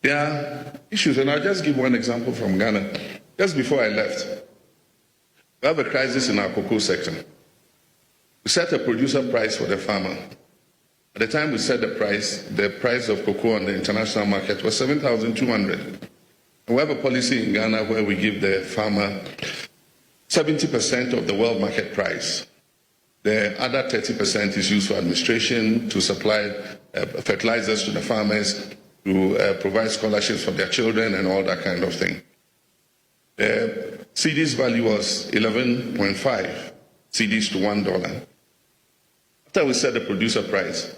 There are issues, and I'll just give one example from Ghana. Just before I left, we have a crisis in our cocoa sector. We set a producer price for the farmer. At the time we set the price of cocoa on the international market was 7,200. We have a policy in Ghana where we give the farmer 70% of the world market price. The other 30% is used for administration, to supply fertilizers to the farmers, to provide scholarships for their children and all that kind of thing. The CD's value was 11.5 CDs to $1. After we set the producer price,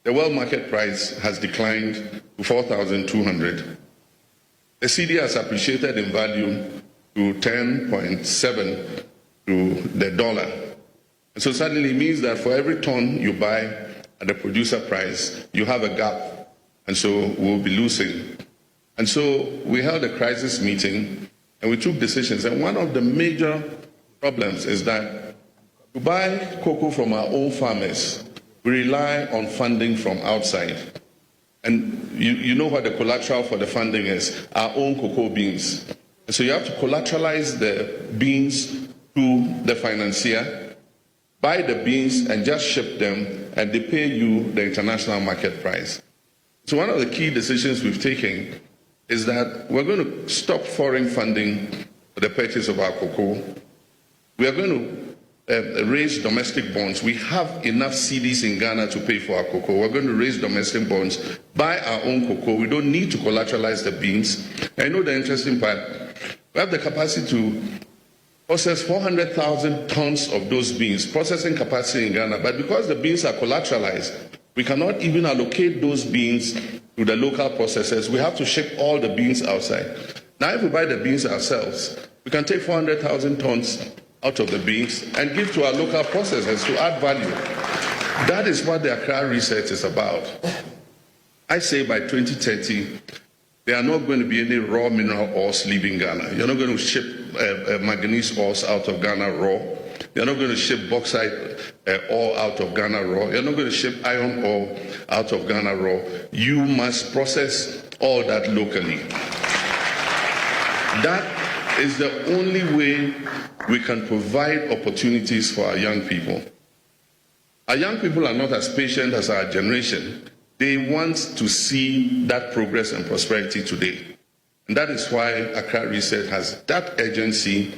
the world market price has declined to 4,200. The CD has appreciated in value to 10.7 to the dollar. And so suddenly it means that for every ton you buy at the producer price, you have a gap, and so we'll be losing. And so we held a crisis meeting and we took decisions. And one of the major problems is that to buy cocoa from our own farmers, we rely on funding from outside. And you know what the collateral for the funding is, our own cocoa beans. And so you have to collateralize the beans to the financier, buy the beans and just ship them, and they pay you the international market price. So one of the key decisions we've taken is that we're going to stop foreign funding for the purchase of our cocoa. We are going to raise domestic bonds. We have enough CDs in Ghana to pay for our cocoa. We're going to raise domestic bonds, buy our own cocoa. We don't need to collateralize the beans. I know the interesting part. We have the capacity to process 400,000 tons of those beans, processing capacity in Ghana. But because the beans are collateralized, we cannot even allocate those beans to the local processors. We have to ship all the beans outside. Now, if we buy the beans ourselves, we can take 400,000 tons out of the beans and give to our local processors to add value. That is what the Accra research is about. I say by 2030, there are not going to be any raw mineral ores leaving Ghana. You're not going to ship manganese ores out of Ghana raw. You're not going to ship bauxite ore out of Ghana raw. You're not going to ship iron ore out of Ghana raw. You must process all that locally. That is the only way we can provide opportunities for our young people. Our young people are not as patient as our generation. They want to see that progress and prosperity today. And that is why Accra Research has that urgency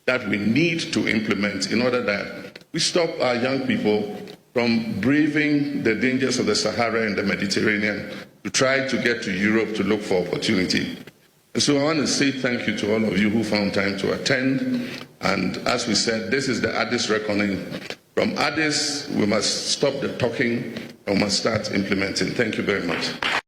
that we need to implement in order that we stop our young people from braving the dangers of the Sahara and the Mediterranean to try to get to Europe to look for opportunity. And so I want to say thank you to all of you who found time to attend. And as we said, this is the Addis reckoning. From Addis, we must stop the talking and we must start implementing. Thank you very much.